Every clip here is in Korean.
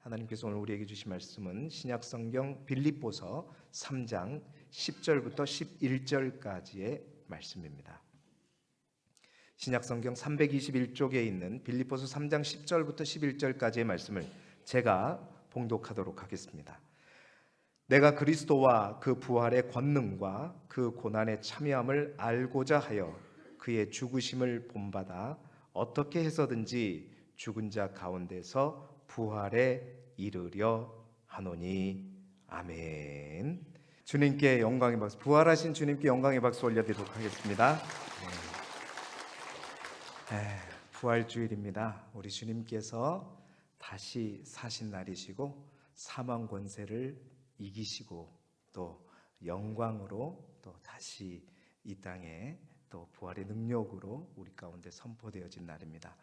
하나님께서 오늘 우리에게 주신 말씀은 신약성경 빌립보서 3장 10절부터 11절까지의 말씀입니다. 신약성경 321쪽에 있는 빌립보서 3장 10절부터 11절까지의 말씀을 제가 봉독하도록 하겠습니다. 내가 그리스도와 그 부활의 권능과 그 고난의 참여함을 알고자 하여 그의 죽으심을 본받아 어떻게 해서든지 죽은 자 가운데서 부활에 이르려 하노니. 아멘. 주님께 영광의 박수, 부활하신 주님께 영광의 박수 올려드리도록 하겠습니다. 부활주일입니다. 우리 주님께서 다시 사신 날이시고 사망 권세를 이기시고 또 영광으로 또 다시 이 땅에 또 부활의 능력으로 우리 가운데 선포되어진 날입니다.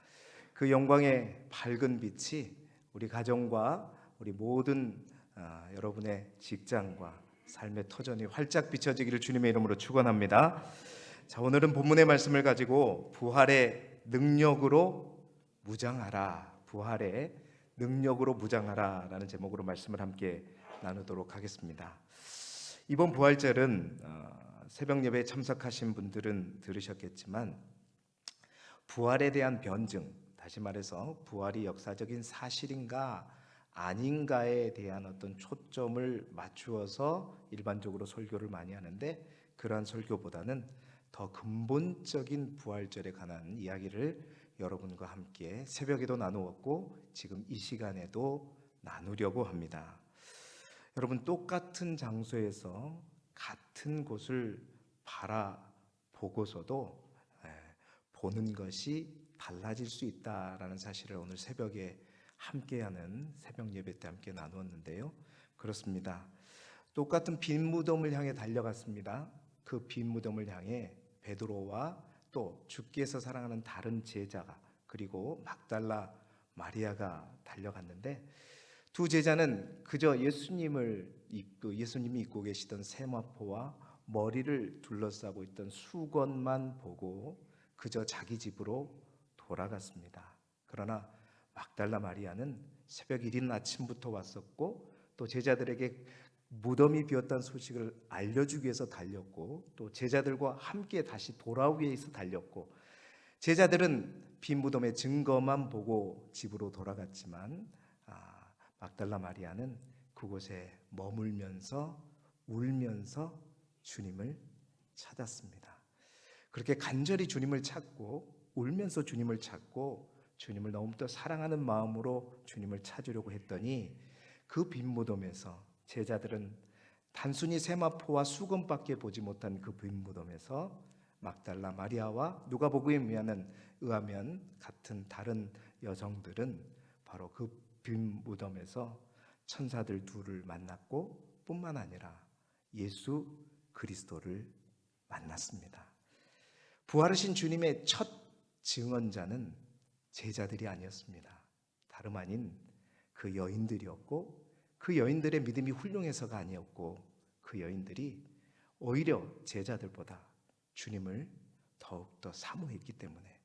그 영광의 밝은 빛이 우리 가정과 우리 모든 여러분의 직장과 삶의 터전이 활짝 비춰지기를 주님의 이름으로 축원합니다. 자, 오늘은 본문의 말씀을 가지고 부활의 능력으로 무장하라, 부활의 능력으로 무장하라 라는 제목으로 말씀을 함께 나누도록 하겠습니다. 이번 부활절은 새벽 예배에 참석하신 분들은 들으셨겠지만 부활에 대한 변증, 다시 말해서 부활이 역사적인 사실인가 아닌가에 대한 어떤 초점을 맞추어서 일반적으로 설교를 많이 하는데, 그러한 설교보다는 더 근본적인 부활절에 관한 이야기를 여러분과 함께 새벽에도 나누었고 지금 이 시간에도 나누려고 합니다. 여러분, 똑같은 장소에서 같은 곳을 바라보고서도 보는 것이 달라질 수 있다라는 사실을 오늘 새벽에 함께하는 새벽 예배 때 함께 나누었는데요. 그렇습니다. 똑같은 빈 무덤을 향해 달려갔습니다. 그 빈 무덤을 향해 베드로와 또 주께서 사랑하는 다른 제자가, 그리고 막달라 마리아가 달려갔는데, 두 제자는 그저 예수님이 입고 계시던 세마포와 머리를 둘러싸고 있던 수건만 보고 그저 자기 집으로 돌아갔습니다. 그러나 막달라 마리아는 새벽 이른 아침부터 왔었고 또 제자들에게 무덤이 비었다는 소식을 알려주기 위해서 달렸고 또 제자들과 함께 다시 돌아오기 위해서 달렸고, 제자들은 빈 무덤의 증거만 보고 집으로 돌아갔지만 막달라 마리아는 그곳에 머물면서 울면서 주님을 찾았습니다. 그렇게 간절히 주님을 찾고 울면서 주님을 찾고 주님을 너무도 사랑하는 마음으로 주님을 찾으려고 했더니 그 빈 무덤에서 제자들은 단순히 세마포와 수건밖에 보지 못한 그 빈 무덤에서 막달라 마리아와 누가복음에 의하면 같은 다른 여성들은 바로 그 빈 무덤에서 천사들 둘을 만났고 뿐만 아니라 예수 그리스도를 만났습니다. 부활하신 주님의 첫 증언자는 제자들이 아니었습니다. 다름 아닌 그 여인들이었고, 그 여인들의 믿음이 훌륭해서가 아니었고, 그 여인들이 오히려 제자들보다 주님을 더욱더 사모했기 때문에,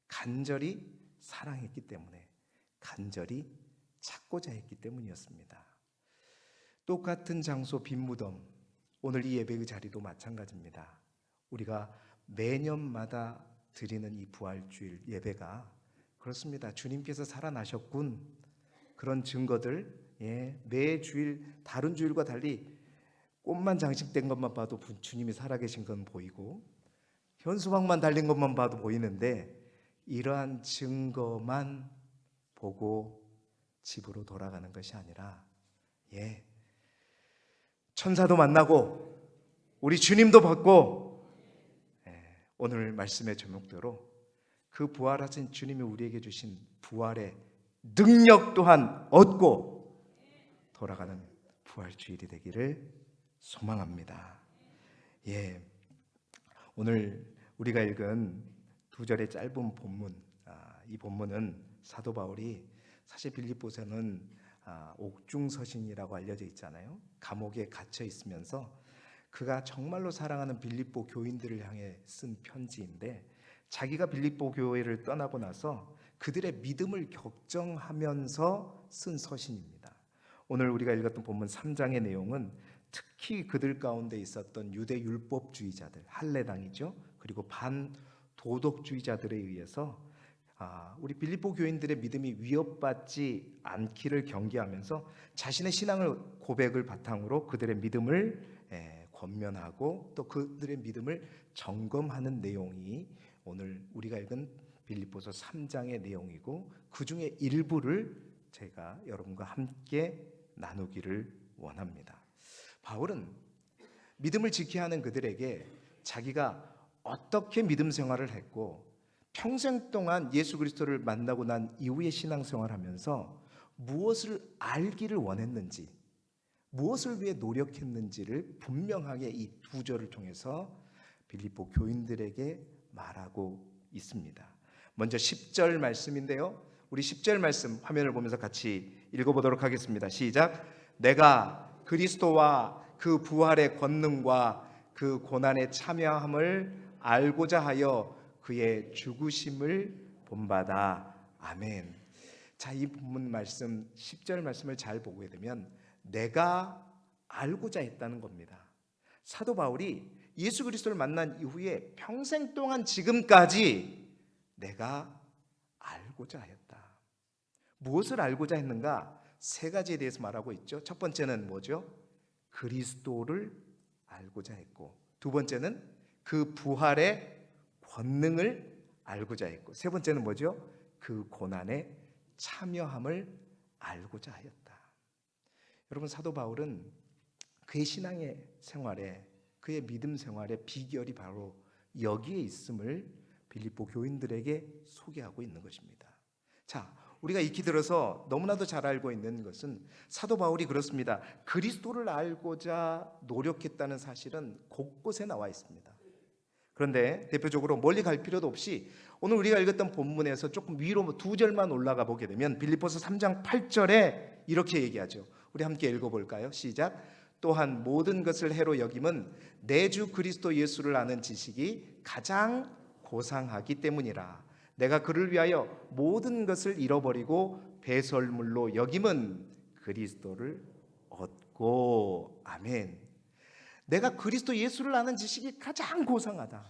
간절히 사랑했기 때문에, 간절히 찾고자 했기 때문이었습니다. 똑같은 장소 빈 무덤, 오늘 이 예배의 자리도 마찬가지입니다. 우리가 매년마다 드리는 이 부활주일 예배가 그렇습니다. 주님께서 살아나셨군, 그런 증거들, 매 주일 다른 주일과 달리 꽃만 장식된 것만 봐도 주님이 살아계신 건 보이고 현수막만 달린 것만 봐도 보이는데, 이러한 증거만 보고 집으로 돌아가는 것이 아니라 천사도 만나고 우리 주님도 받고, 오늘 말씀의 제목대로 그 부활하신 주님이 우리에게 주신 부활의 능력 또한 얻고 돌아가는 부활주일이 되기를 소망합니다. 오늘 우리가 읽은 두 절의 짧은 본문, 이 본문은 사도 바울이 사실 빌립보서는 옥중서신이라고 알려져 있잖아요. 감옥에 갇혀 있으면서 그가 정말로 사랑하는 빌립보 교인들을 향해 쓴 편지인데, 자기가 빌립보 교회를 떠나고 나서 그들의 믿음을 격정하면서 쓴 서신입니다. 오늘 우리가 읽었던 본문 3장의 내용은 특히 그들 가운데 있었던 유대 율법주의자들, 할례당이죠. 그리고 반도덕주의자들에 의해서 우리 빌립보 교인들의 믿음이 위협받지 않기를 경계하면서 자신의 신앙을 고백을 바탕으로 그들의 믿음을 권면하고 또 그들의 믿음을 점검하는 내용이 오늘 우리가 읽은 빌립보서 3장의 내용이고 그 중에 일부를 제가 여러분과 함께 나누기를 원합니다. 바울은 믿음을 지켜야 하는 그들에게 자기가 어떻게 믿음 생활을 했고 평생 동안 예수 그리스도를 만나고 난 이후의 신앙생활하면서 무엇을 알기를 원했는지, 무엇을 위해 노력했는지를 분명하게 이 두 절을 통해서 빌립보 교인들에게 말하고 있습니다. 먼저 10절 말씀인데요. 우리 10절 말씀 화면을 보면서 같이 읽어보도록 하겠습니다. 시작. 내가 그리스도와 그 부활의 권능과 그 고난의 참여함을 알고자 하여 그의 죽으심을 본받아. 아멘. 자, 이 본문 말씀 10절 말씀을 잘 보게 되면 내가 알고자 했다는 겁니다. 사도 바울이 예수 그리스도를 만난 이후에 평생 동안 지금까지 내가 알고자 했다. 무엇을 알고자 했는가? 세 가지에 대해서 말하고 있죠. 첫 번째는 뭐죠? 그리스도를 알고자 했고, 두 번째는 그 부활의 권능을 알고자 했고, 세 번째는 뭐죠? 그 고난에 참여함을 알고자 하였다. 여러분, 사도 바울은 그의 신앙의 생활에, 그의 믿음 생활의 비결이 바로 여기에 있음을 빌립보 교인들에게 소개하고 있는 것입니다. 자, 우리가 익히 들어서 너무나도 잘 알고 있는 것은 사도 바울이 그렇습니다. 그리스도를 알고자 노력했다는 사실은 곳곳에 나와 있습니다. 그런데 대표적으로 멀리 갈 필요도 없이 오늘 우리가 읽었던 본문에서 조금 위로 두 절만 올라가 보게 되면 빌립보서 3장 8절에 이렇게 얘기하죠. 우리 함께 읽어볼까요? 시작. 또한 모든 것을 해로 여김은 내 주 그리스도 예수를 아는 지식이 가장 고상하기 때문이라. 내가 그를 위하여 모든 것을 잃어버리고 배설물로 여김은 그리스도를 얻고. 아멘. 내가 그리스도 예수를 아는 지식이 가장 고상하다.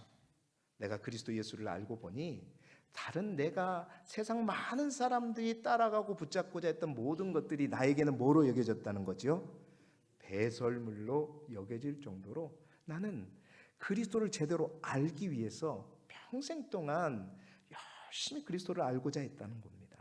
내가 그리스도 예수를 알고 보니 다른 내가 세상 많은 사람들이 따라가고 붙잡고자 했던 모든 것들이 나에게는 뭐로 여겨졌다는 거죠? 배설물로 여겨질 정도로 나는 그리스도를 제대로 알기 위해서 평생 동안 열심히 그리스도를 알고자 했다는 겁니다.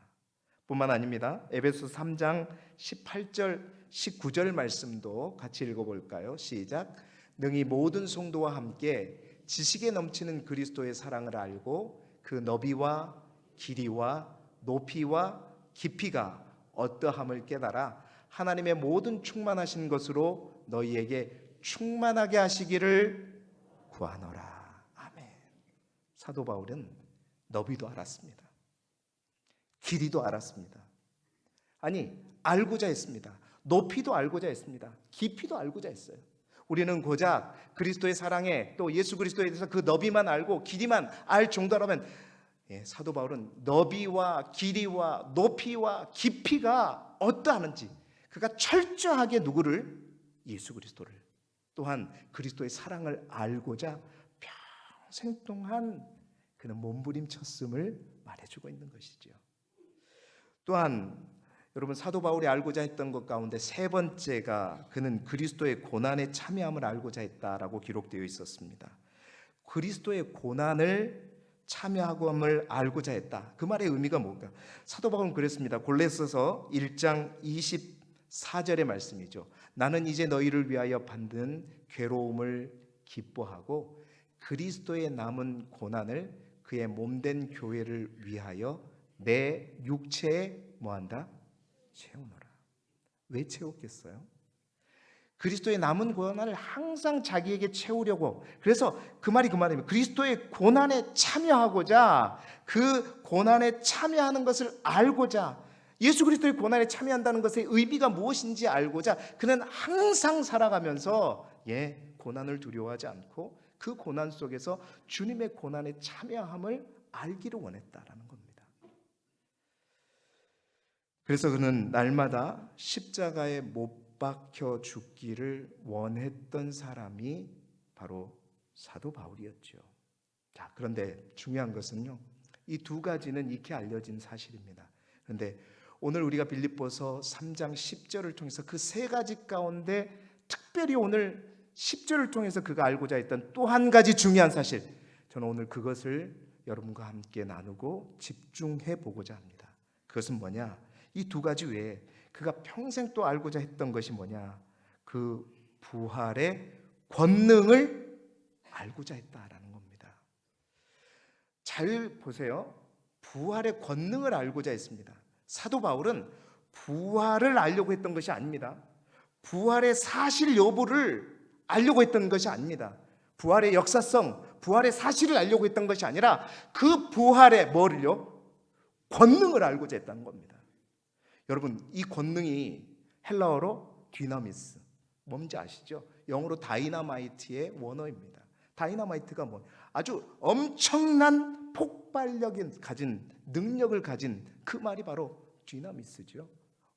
뿐만 아닙니다. 에베소 3장 18절 19절 말씀도 같이 읽어볼까요? 시작. 능히 모든 성도와 함께 지식에 넘치는 그리스도의 사랑을 알고 그 너비와 길이와 높이와 깊이가 어떠함을 깨달아 하나님의 모든 충만하신 것으로 너희에게 충만하게 하시기를 구하노라. 아멘. 사도 바울은 너비도 알았습니다. 길이도 알았습니다. 아니, 알고자 했습니다. 높이도 알고자 했습니다. 깊이도 알고자 했어요. 우리는 고작 그리스도의 사랑에 또 예수 그리스도에 대해서 그 너비만 알고 길이만 알 정도라면 사도 바울은 너비와 길이와 높이와 깊이가 어떠하는지 그가 철저하게 누구를? 예수 그리스도를 또한 그리스도의 사랑을 알고자 평생 동안 그는 몸부림쳤음을 말해주고 있는 것이죠. 또한 여러분 사도 바울이 알고자 했던 것 가운데 세 번째가 그는 그리스도의 고난에 참여함을 알고자 했다라고 기록되어 있었습니다. 그리스도의 고난을 참여함을 알고자 했다. 그 말의 의미가 뭘까? 사도 바울은 그랬습니다. 골로새서 1장 24절의 말씀이죠. 나는 이제 너희를 위하여 받는 괴로움을 기뻐하고 그리스도의 남은 고난을 그의 몸된 교회를 위하여 내 육체에 뭐한다? 채우노라. 왜 채웠겠어요? 그리스도의 남은 고난을 항상 자기에게 채우려고. 그래서 그 말입니다. 그리스도의 고난에 참여하고자 그 고난에 참여하는 것을 알고자 예수 그리스도의 고난에 참여한다는 것의 의미가 무엇인지 알고자 그는 항상 살아가면서 고난을 두려워하지 않고 그 고난 속에서 주님의 고난에 참여함을 알기를 원했다라는 겁니다. 그래서 그는 날마다 십자가에 못 박혀 죽기를 원했던 사람이 바로 사도 바울이었죠. 자, 그런데 중요한 것은요, 이 두 가지는 익히 알려진 사실입니다. 그런데 오늘 우리가 빌립보서 3장 10절을 통해서 그 세 가지 가운데 특별히 오늘 10절을 통해서 그가 알고자 했던 또 한 가지 중요한 사실, 저는 오늘 그것을 여러분과 함께 나누고 집중해 보고자 합니다. 그것은 뭐냐? 이 두 가지 외에 그가 평생 또 알고자 했던 것이 뭐냐? 그 부활의 권능을 알고자 했다라는 겁니다. 잘 보세요. 부활의 권능을 알고자 했습니다. 사도 바울은 부활을 알려고 했던 것이 아닙니다. 부활의 사실 여부를 알려고 했던 것이 아닙니다. 부활의 역사성, 부활의 사실을 알려고 했던 것이 아니라 그 부활의 뭐를요? 권능을 알고자 했다는 겁니다. 여러분, 이 권능이 헬라어로 디나미스, 뭔지 아시죠? 영어로 다이나마이트의 원어입니다. 다이나마이트가 뭐 아주 엄청난 폭발력을 가진, 능력을 가진 그 말이 바로 디나미스죠.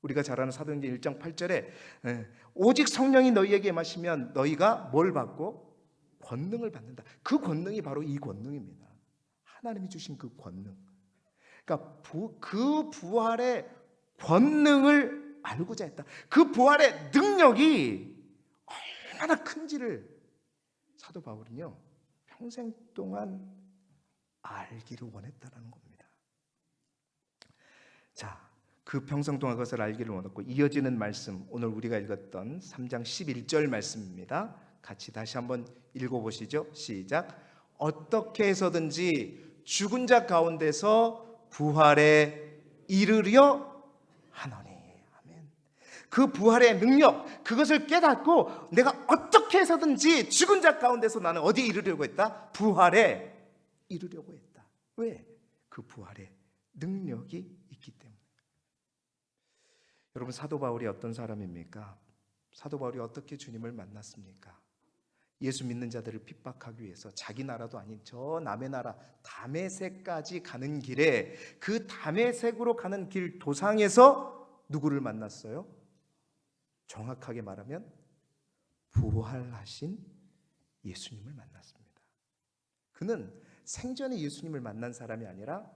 우리가 잘 아는 사도행전 1장 8절에 오직 성령이 너희에게 임하시면 너희가 뭘 받고? 권능을 받는다. 그 권능이 바로 이 권능입니다. 하나님이 주신 그 권능. 그러니까 그 부활의 권능을 알고자 했다. 그 부활의 능력이 얼마나 큰지를 사도 바울은요, 평생 동안 알기를 원했다는 겁니다. 자, 그 평생 동안 그것을 알기를 원했고, 이어지는 말씀, 오늘 우리가 읽었던 3장 11절 말씀입니다. 같이 다시 한번 읽어보시죠. 시작. 어떻게 해서든지 죽은 자 가운데서 부활에 이르려 하노니. 아멘. 그 부활의 능력, 그것을 깨닫고 내가 어떻게 해서든지 죽은 자 가운데서 나는 어디에 이르려고 했다? 부활에 이르려고 했다. 왜? 그 부활의 능력이 있기 때문에. 여러분, 사도 바울이 어떤 사람입니까? 사도 바울이 어떻게 주님을 만났습니까? 예수 믿는 자들을 핍박하기 위해서 자기 나라도 아닌 저 남의 나라 다메섹까지 가는 길에, 그 다메섹으로 가는 길 도상에서 누구를 만났어요? 정확하게 말하면 부활하신 예수님을 만났습니다. 그는 생전에 예수님을 만난 사람이 아니라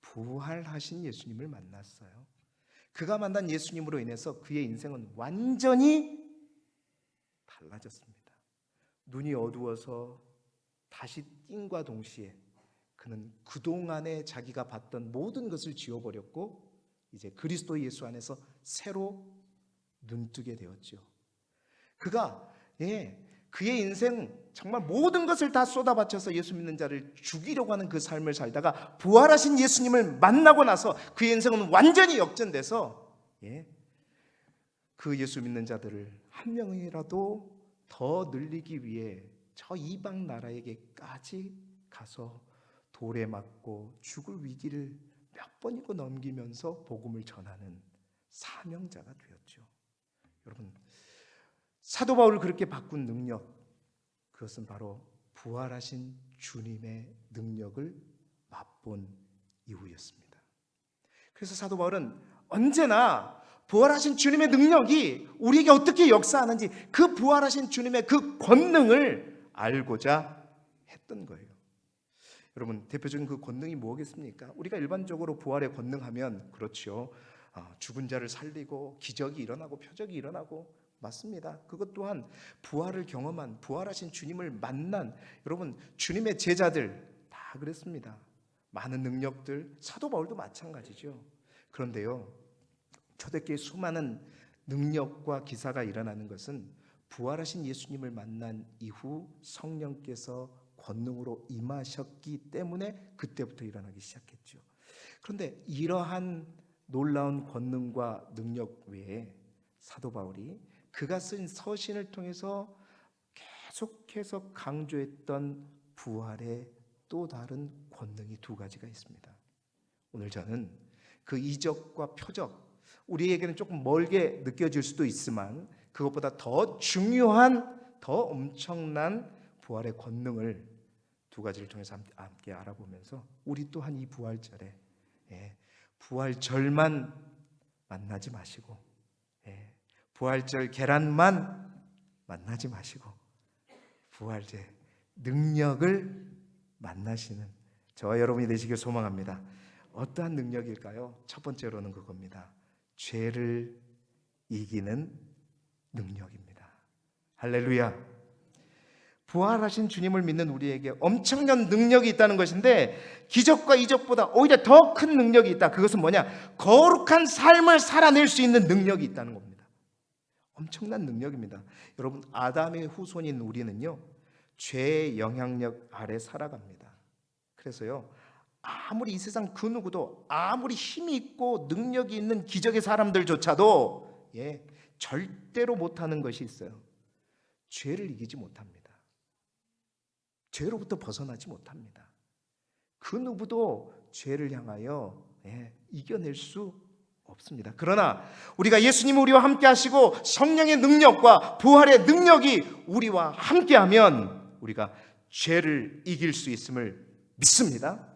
부활하신 예수님을 만났어요. 그가 만난 예수님으로 인해서 그의 인생은 완전히 달라졌습니다. 눈이 어두워서 다시 띵과 동시에 그는 그동안에 자기가 봤던 모든 것을 지워버렸고 이제 그리스도 예수 안에서 새로 눈뜨게 되었죠. 그가 그의 인생 정말 모든 것을 다 쏟아바쳐서 예수 믿는 자를 죽이려고 하는 그 삶을 살다가 부활하신 예수님을 만나고 나서 그의 인생은 완전히 역전돼서 그 예수 믿는 자들을 한 명이라도 더 늘리기 위해 저 이방 나라에게까지 가서 돌에 맞고 죽을 위기를 몇 번이고 넘기면서 복음을 전하는 사명자가 되었죠. 여러분, 사도 바울을 그렇게 바꾼 능력, 그것은 바로 부활하신 주님의 능력을 맛본 이후였습니다. 그래서 사도 바울은 언제나 부활하신 주님의 능력이 우리에게 어떻게 역사하는지, 그 부활하신 주님의 그 권능을 알고자 했던 거예요. 여러분, 대표적인 그 권능이 뭐겠습니까? 우리가 일반적으로 부활의 권능하면 그렇죠, 죽은 자를 살리고 기적이 일어나고 표적이 일어나고, 맞습니다. 그것 또한 부활을 경험한, 부활하신 주님을 만난 여러분, 주님의 제자들 다 그랬습니다. 많은 능력들, 사도 바울도 마찬가지죠. 그런데요, 초대교회 수많은 능력과 기사가 일어나는 것은 부활하신 예수님을 만난 이후 성령께서 권능으로 임하셨기 때문에 그때부터 일어나기 시작했죠. 그런데 이러한 놀라운 권능과 능력 외에 사도 바울이 그가 쓴 서신을 통해서 계속해서 강조했던 부활의 또 다른 권능이 두 가지가 있습니다. 오늘 저는 그 이적과 표적, 우리에게는 조금 멀게 느껴질 수도 있지만 그것보다 더 중요한, 더 엄청난 부활의 권능을 두 가지를 통해서 함께 알아보면서 우리 또한 이 부활절에 부활절만 만나지 마시고, 부활절 계란만 만나지 마시고 부활제 능력을 만나시는 저와 여러분이 되시길 소망합니다. 어떠한 능력일까요? 첫 번째로는 그겁니다. 죄를 이기는 능력입니다. 할렐루야. 부활하신 주님을 믿는 우리에게 엄청난 능력이 있다는 것인데, 기적과 이적보다 오히려 더 큰 능력이 있다. 그것은 뭐냐? 거룩한 삶을 살아낼 수 있는 능력이 있다는 겁니다. 엄청난 능력입니다. 여러분, 아담의 후손인 우리는요, 죄의 영향력 아래 살아갑니다. 그래서요, 아무리 이 세상 그 누구도, 아무리 힘이 있고 능력이 있는 기적의 사람들조차도 절대로 못하는 것이 있어요. 죄를 이기지 못합니다. 죄로부터 벗어나지 못합니다. 그 누구도 죄를 향하여 이겨낼 수 없습니다. 그러나 우리가 예수님이 우리와 함께 하시고 성령의 능력과 부활의 능력이 우리와 함께하면 우리가 죄를 이길 수 있음을 믿습니다.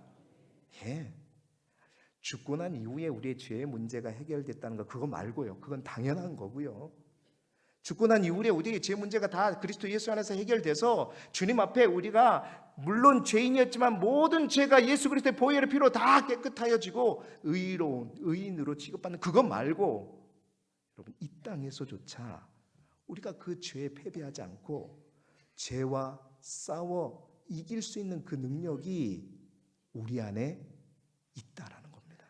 죽고 난 이후에 우리의 죄의 문제가 해결됐다는 거, 그거 말고요, 그건 당연한 거고요. 죽고 난 이후에 우리의 죄 문제가 다 그리스도 예수 안에서 해결돼서 주님 앞에 우리가 물론 죄인이었지만 모든 죄가 예수 그리스도의 보혈의 피로 다 깨끗하여지고 의로운 의인으로 취급받는 그것 말고, 여러분, 이 땅에서조차 우리가 그 죄에 패배하지 않고 죄와 싸워 이길 수 있는 그 능력이 우리 안에 있다라는 겁니다.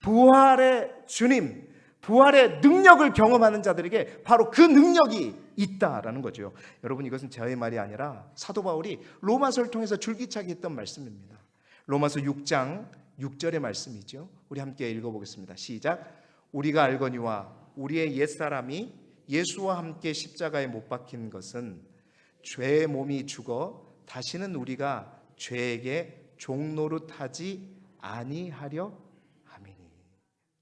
부활의 주님, 부활의 능력을 경험하는 자들에게 바로 그 능력이 있다라는 거죠. 여러분, 이것은 저의 말이 아니라 사도 바울이 로마서를 통해서 줄기차게 했던 말씀입니다. 로마서 6장 6절의 말씀이죠. 우리 함께 읽어보겠습니다. 시작. 우리가 알거니와 우리의 옛사람이 예수와 함께 십자가에 못 박힌 것은 죄의 몸이 죽어 다시는 우리가 죄에게 종노릇하지 아니하려 함이니.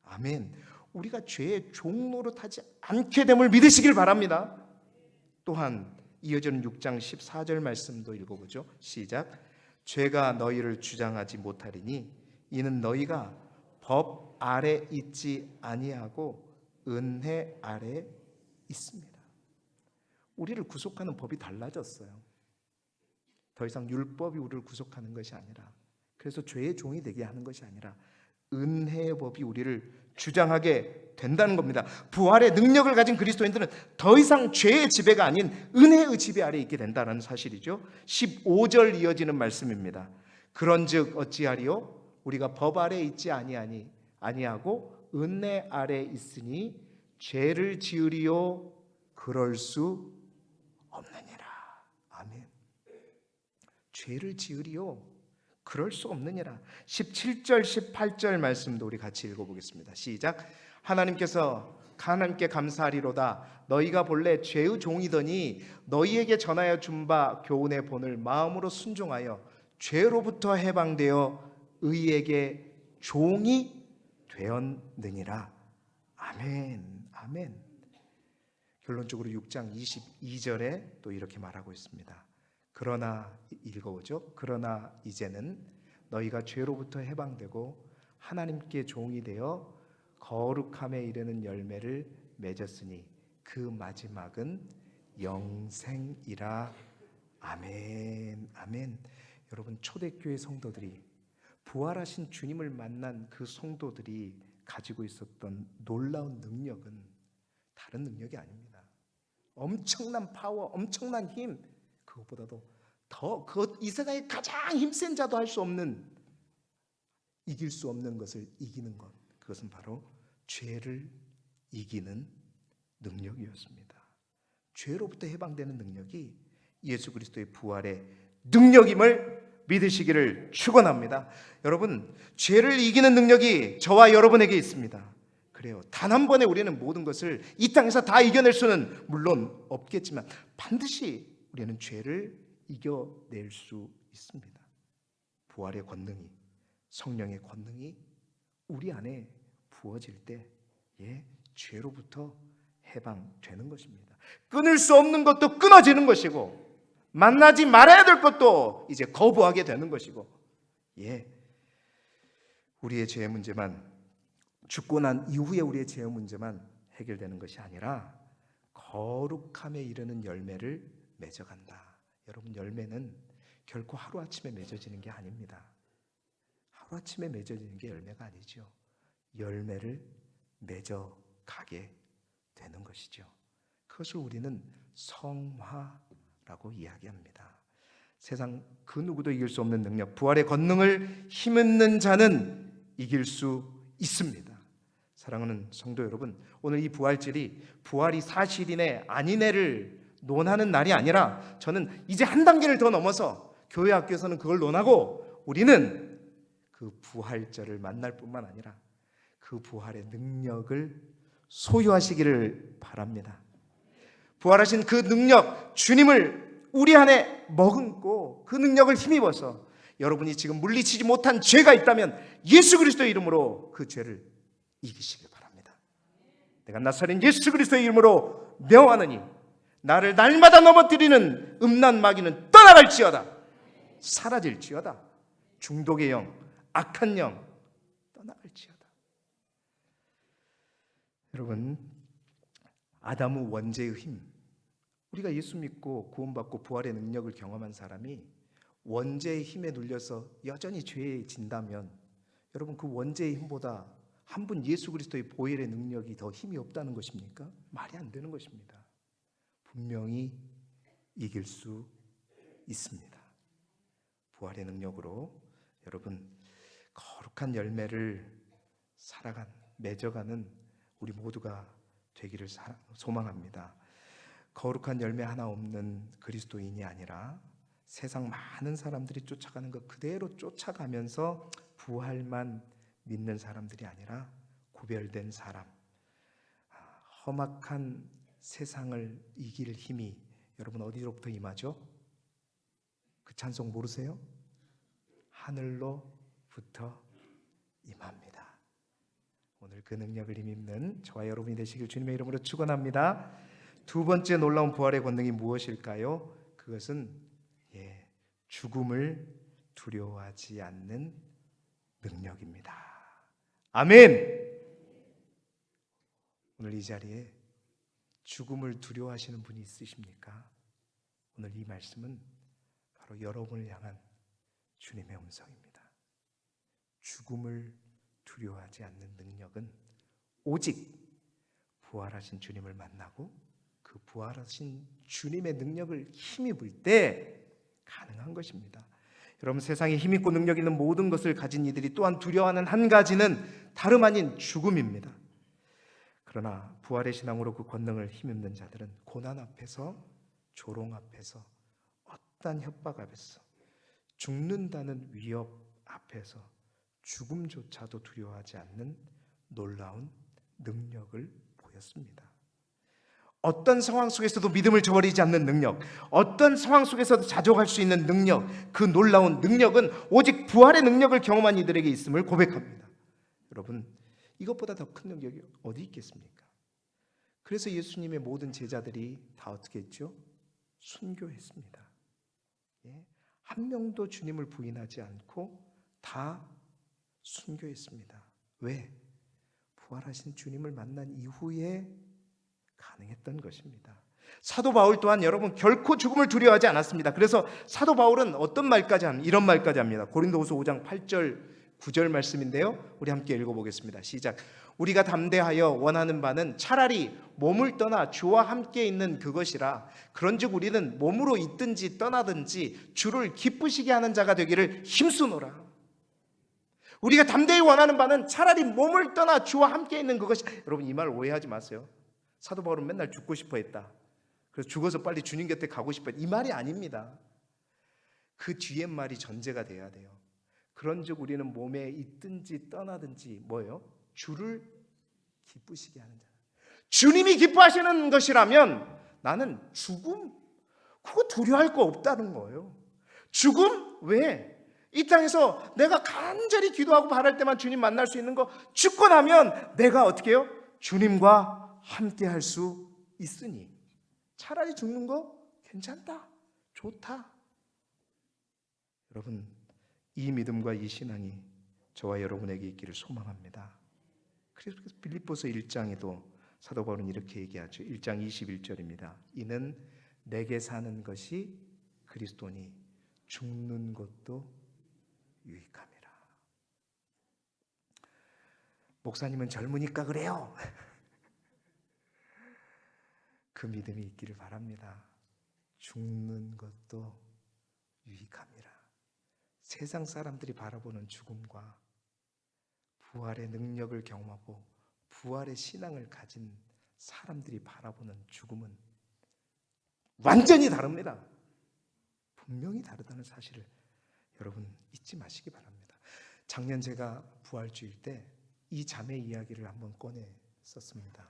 아멘. 우리가 죄의 종노릇하지 않게 됨을 믿으시길 바랍니다. 또한 이어지는 6장 14절 말씀도 읽어보죠. 시작. 죄가 너희를 주장하지 못하리니 이는 너희가 법 아래 있지 아니하고 은혜 아래 있습니다. 우리를 구속하는 법이 달라졌어요. 더 이상 율법이 우리를 구속하는 것이 아니라, 그래서 죄의 종이 되게 하는 것이 아니라 은혜의 법이 우리를 주장하게 된다는 겁니다. 부활의 능력을 가진 그리스도인들은 더 이상 죄의 지배가 아닌 은혜의 지배 아래에 있게 된다는 사실이죠. 15절 이어지는 말씀입니다. 그런즉 어찌하리요? 우리가 법 아래에 있지 아니하고 은혜 아래에 있으니 죄를 지으리요? 그럴 수 없느니라. 아멘. 죄를 지으리요? 그럴 수 없느니라. 17절 18절 말씀도 우리 같이 읽어보겠습니다. 시작. 하나님께 감사하리로다. 너희가 본래 죄의 종이더니 너희에게 전하여 준 바 교훈의 본을 마음으로 순종하여 죄로부터 해방되어 의에게 종이 되었느니라. 아멘. 아멘. 결론적으로 6장 22절에 또 이렇게 말하고 있습니다. 그러나 읽어보죠. 그러나 이제는 너희가 죄로부터 해방되고 하나님께 종이 되어 거룩함에 이르는 열매를 맺었으니 그 마지막은 영생이라. 아멘. 아멘. 여러분, 초대교회 성도들이, 부활하신 주님을 만난 그 성도들이 가지고 있었던 놀라운 능력은 다른 능력이 아닙니다. 엄청난 파워, 엄청난 힘, 그것보다도 더 이 세상에 가장 힘센 자도 할 수 없는, 이길 수 없는 것을 이기는 것, 그것은 바로 죄를 이기는 능력이었습니다. 죄로부터 해방되는 능력이 예수 그리스도의 부활의 능력임을 믿으시기를 축원합니다. 여러분, 죄를 이기는 능력이 저와 여러분에게 있습니다. 그래요. 단 한 번에 우리는 모든 것을 이 땅에서 다 이겨낼 수는 물론 없겠지만 반드시 우리는 죄를 이겨낼 수 있습니다. 부활의 권능이, 성령의 권능이 우리 안에 부어질 때 죄로부터 해방되는 것입니다. 끊을 수 없는 것도 끊어지는 것이고, 만나지 말아야 될 것도 이제 거부하게 되는 것이고, 우리의 죄의 문제만 죽고 난 이후에 우리의 죄의 문제만 해결되는 것이 아니라 거룩함에 이르는 열매를 맺어간다. 여러분, 열매는 결코 하루아침에 맺어지는 게 아닙니다. 하루아침에 맺어지는 게 열매가 아니죠. 열매를 맺어가게 되는 것이죠. 그것을 우리는 성화라고 이야기합니다. 세상 그 누구도 이길 수 없는 능력, 부활의 권능을 힘있는 자는 이길 수 있습니다. 사랑하는 성도 여러분, 오늘 이 부활절이 부활이 사실이네 아니네를 논하는 날이 아니라 저는 이제 한 단계를 더 넘어서 교회 학교에서는 그걸 논하고 우리는 그 부활절을 만날 뿐만 아니라 그 부활의 능력을 소유하시기를 바랍니다. 부활하신 그 능력, 주님을 우리 안에 머금고 그 능력을 힘입어서 여러분이 지금 물리치지 못한 죄가 있다면 예수 그리스도의 이름으로 그 죄를 이기시길 바랍니다. 내가 나사렛 예수 그리스도의 이름으로 명하노니 나를 날마다 넘어뜨리는 음란 마귀는 떠나갈지어다. 사라질지어다. 중독의 영, 악한 영 떠나갈지어다. 여러분, 아담의 원죄의 힘, 우리가 예수 믿고 구원받고 부활의 능력을 경험한 사람이 원죄의 힘에 눌려서 여전히 죄에 진다면 여러분, 그 원죄의 힘보다 한 분 예수 그리스도의 보혈의 능력이 더 힘이 없다는 것입니까? 말이 안 되는 것입니다. 분명히 이길 수 있습니다. 부활의 능력으로 여러분 거룩한 열매를 살아간 맺어가는 우리 모두가 되기를 소망합니다. 거룩한 열매 하나 없는 그리스도인이 아니라 세상 많은 사람들이 쫓아가는 것 그대로 쫓아가면서 부활만 믿는 사람들이 아니라 구별된 사람, 험악한 세상을 이길 힘이 여러분 어디로부터 임하죠? 그 찬송 모르세요? 하늘로부터 임합니다. 오늘 그 능력을 힘입는 저와 여러분이 되시길 주님의 이름으로 축원합니다. 두 번째 놀라운 부활의 권능이 무엇일까요? 그것은 죽음을 두려워하지 않는 능력입니다. 아멘. 오늘 이 자리에 죽음을 두려워하시는 분이 있으십니까? 오늘 이 말씀은 바로 여러분을 향한 주님의 음성입니다. 죽음을 두려워하지 않는 능력은 오직 부활하신 주님을 만나고 그 부활하신 주님의 능력을 힘입을 때 가능한 것입니다. 여러분, 세상에 힘있고 능력 있는 모든 것을 가진 이들이 또한 두려워하는 한 가지는 다름 아닌 죽음입니다. 그러나 부활의 신앙으로 그 권능을 힘입는 자들은 고난 앞에서, 조롱 앞에서, 어떠한 협박 앞에서, 죽는다는 위협 앞에서 죽음조차도 두려워하지 않는 놀라운 능력을 보였습니다. 어떤 상황 속에서도 믿음을 저버리지 않는 능력, 어떤 상황 속에서도 자족할 수 있는 능력, 그 놀라운 능력은 오직 부활의 능력을 경험한 이들에게 있음을 고백합니다. 여러분, 이것보다 더 큰 능력이 어디 있겠습니까? 그래서 예수님의 모든 제자들이 다 어떻게 했죠? 순교했습니다. 한 명도 주님을 부인하지 않고 다 순교했습니다. 왜? 부활하신 주님을 만난 이후에 가능했던 것입니다. 사도 바울 또한 여러분 결코 죽음을 두려워하지 않았습니다. 그래서 사도 바울은 어떤 말까지 합니까? 이런 말까지 합니다. 고린도후서 5장 8절 9절 말씀인데요, 우리 함께 읽어보겠습니다. 시작. 우리가 담대하여 원하는 바는 차라리 몸을 떠나 주와 함께 있는 그것이라. 그런즉 우리는 몸으로 있든지 떠나든지 주를 기쁘시게 하는 자가 되기를 힘쓰노라. 우리가 담대히 원하는 바는 차라리 몸을 떠나 주와 함께 있는 그것이. 여러분, 이 말 오해하지 마세요. 사도 바울은 맨날 죽고 싶어 했다, 그래서 죽어서 빨리 주님 곁에 가고 싶어 했다, 이 말이 아닙니다. 그 뒤에 말이 전제가 돼야 돼요. 그런즉 우리는 몸에 있든지 떠나든지 뭐예요? 주를 기쁘시게 하는 자. 주님이 기뻐하시는 것이라면 나는 죽음 그거 두려워할 거 없다는 거예요. 죽음? 왜? 이 땅에서 내가 간절히 기도하고 바랄 때만 주님 만날 수 있는 거, 죽고 나면 내가 어떻게 해요? 주님과 함께 할 수 있으니 차라리 죽는 거 괜찮다, 좋다. 여러분, 이 믿음과 이 신앙이 저와 여러분에게 있기를 소망합니다. 그래서 빌립보서 1장에도 사도 바울은 이렇게 얘기하죠. 1장 21절입니다. 이는 내게 사는 것이 그리스도니 죽는 것도 유익함이라. 목사님은 젊으니까 그래요. 그 믿음이 있기를 바랍니다. 죽는 것도 유익함이라. 세상 사람들이 바라보는 죽음과 부활의 능력을 경험하고 부활의 신앙을 가진 사람들이 바라보는 죽음은 완전히 다릅니다. 분명히 다르다는 사실을 여러분 잊지 마시기 바랍니다. 작년 제가 부활주일 때 이 자매 이야기를 한번 꺼냈었습니다.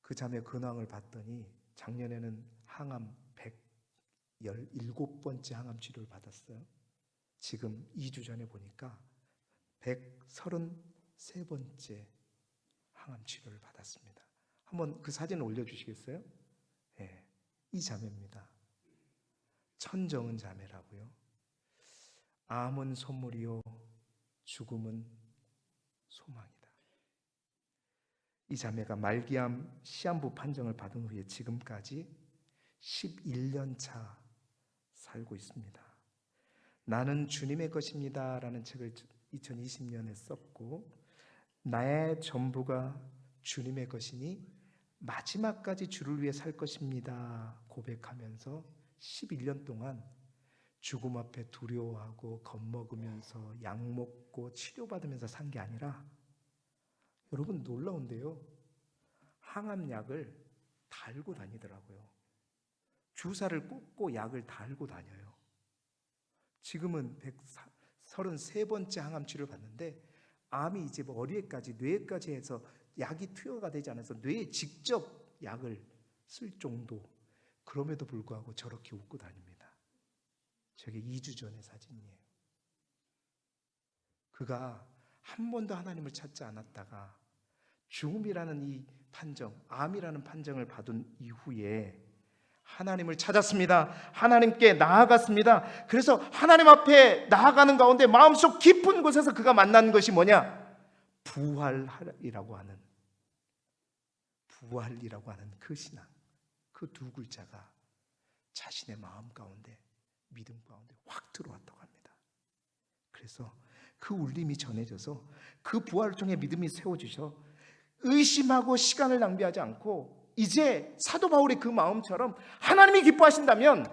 그 자매 근황을 봤더니 작년에는 항암 117번째 항암 치료를 받았어요. 지금 2주 전에 보니까 133번째 항암 치료를 받았습니다. 한번 그 사진을 올려주시겠어요? 네, 이 자매입니다. 천정은 자매라고요. 암은 선물이요 죽음은 소망이다. 이 자매가 말기암 시한부 판정을 받은 후에 지금까지 11년 차 살고 있습니다. 나는 주님의 것입니다 라는 책을 2020년에 썼고, 나의 전부가 주님의 것이니 마지막까지 주를 위해 살 것입니다 고백하면서 11년 동안 죽음 앞에 두려워하고 겁먹으면서 약 먹고 치료받으면서 산 게 아니라, 여러분 놀라운데요, 항암약을 달고 다니더라고요. 주사를 꽂고 약을 달고 다녀요. 지금은 133번째 항암 치료를 받는데 암이 이제 머리에까지 뇌에까지 해서 약이 투여가 되지 않아서 뇌에 직접 약을 쓸 정도. 그럼에도 불구하고 저렇게 웃고 다닙니다. 저게 2주 전의 사진이에요. 그가 한 번도 하나님을 찾지 않았다가 죽음이라는 이 판정, 암이라는 판정을 받은 이후에 하나님을 찾았습니다. 하나님께 나아갔습니다. 그래서 하나님 앞에 나아가는 가운데 마음속 깊은 곳에서 그가 만난 것이 뭐냐? 부활이라고 하는 그 신앙, 그 두 글자가 자신의 마음 가운데, 믿음 가운데 확 들어왔다고 합니다. 그래서 그 울림이 전해져서 그 부활을 통해 믿음이 세워지셔 의심하고 시간을 낭비하지 않고 이제 사도 바울의 그 마음처럼 하나님이 기뻐하신다면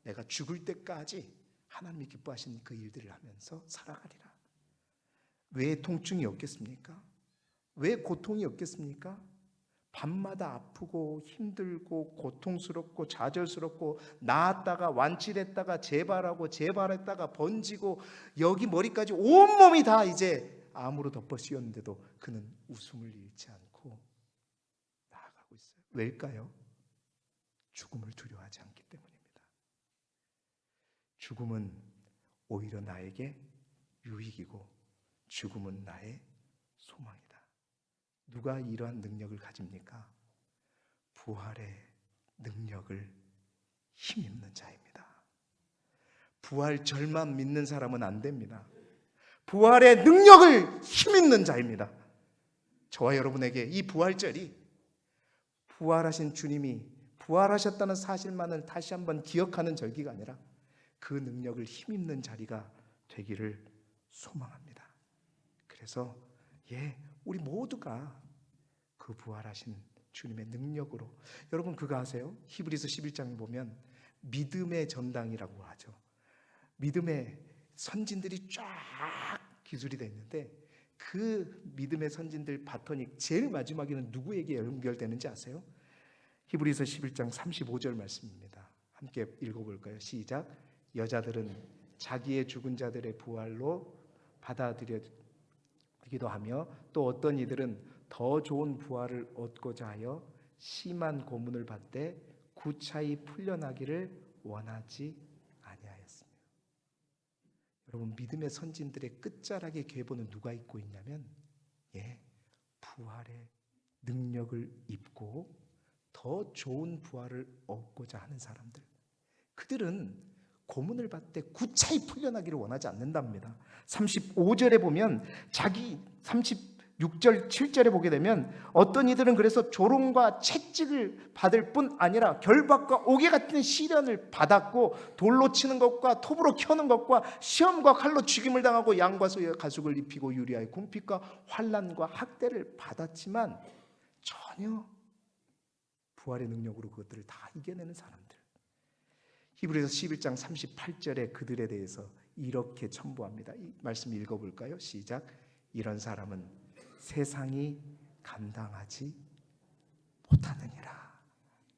내가 죽을 때까지 하나님이 기뻐하시는 그 일들을 하면서 살아가리라. 왜 통증이 없겠습니까? 왜 고통이 없겠습니까? 밤마다 아프고 힘들고 고통스럽고 좌절스럽고 나았다가 완치됐다가 재발했다가 번지고 여기 머리까지 온몸이 다 이제 암으로 덮어 씌웠는데도 그는 웃음을 잃지 않고 나아가고 있어요. 왜일까요? 죽음을 두려워하지 않기 때문입니다. 죽음은 오히려 나에게 유익이고 죽음은 나의 소망이다. 누가 이러한 능력을 가집니까? 부활의 능력을 힘입는 자입니다. 부활절만 믿는 사람은 안 됩니다. 부활의 능력을 힘입는 자입니다. 저와 여러분에게 이 부활절이 부활하신 주님이 부활하셨다는 사실만을 다시 한번 기억하는 절기가 아니라 그 능력을 힘입는 자리가 되기를 소망합니다. 그래서 우리 모두가 그 부활하신 주님의 능력으로, 여러분 그거 아세요? 히브리서 11장에 보면 믿음의 전당이라고 하죠. 믿음의 선진들이 쫙 기술이 되어 있는데 그 믿음의 선진들 바톤이 제일 마지막에는 누구에게 연결되는지 아세요? 히브리서 11장 35절 말씀입니다. 함께 읽어볼까요? 시작. 여자들은 자기의 죽은 자들의 부활로 받아들여기도 하며 또 어떤 이들은 더 좋은 부활을 얻고자 하여 심한 고문을 받되 구차히 풀려나기를 원하지 아니하였으며. 여러분 믿음의 선진들의 끝자락에 계보는 누가 있고 있냐면 부활의 능력을 입고 더 좋은 부활을 얻고자 하는 사람들. 그들은 고문을 받되 구차히 풀려나기를 원하지 않는답니다. 35절에 보면 6절, 7절에 보게 되면 어떤 이들은 그래서 조롱과 채찍을 받을 뿐 아니라 결박과 옥에 같은 시련을 받았고, 돌로 치는 것과 톱으로 켜는 것과 시험과 칼로 죽임을 당하고 양과 소의 가죽을 입히고 유리하여 궁핍과 환난과 학대를 받았지만 전혀 부활의 능력으로 그것들을 다 이겨내는 사람들. 히브리서 11장 38절에 그들에 대해서 이렇게 첨부합니다. 이 말씀 읽어볼까요? 시작. 이런 사람은 세상이 감당하지 못하느니라.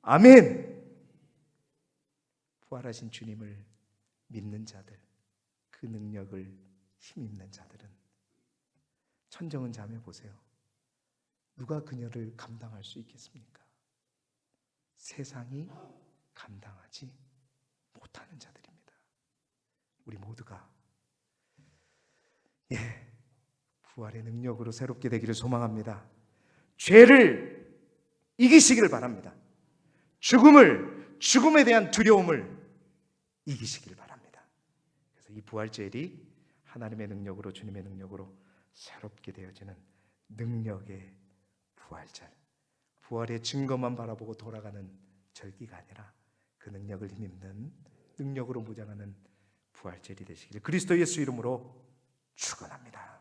아멘. 부활하신 주님을 믿는 자들, 그 능력을 힘입는 자들은 천정은 자매 보세요. 누가 그녀를 감당할 수 있겠습니까? 세상이 감당하지 못하는 자들입니다. 우리 모두가 부활의 능력으로 새롭게 되기를 소망합니다. 죄를 이기시기를 바랍니다. 죽음에 대한 두려움을 이기시기를 바랍니다. 그래서 이 부활절이 하나님의 능력으로, 주님의 능력으로 새롭게 되어지는 능력의 부활절, 부활의 증거만 바라보고 돌아가는 절기가 아니라 그 능력을 힘입는, 능력으로 무장하는 부활절이 되시기를 그리스도 예수 이름으로 축원합니다.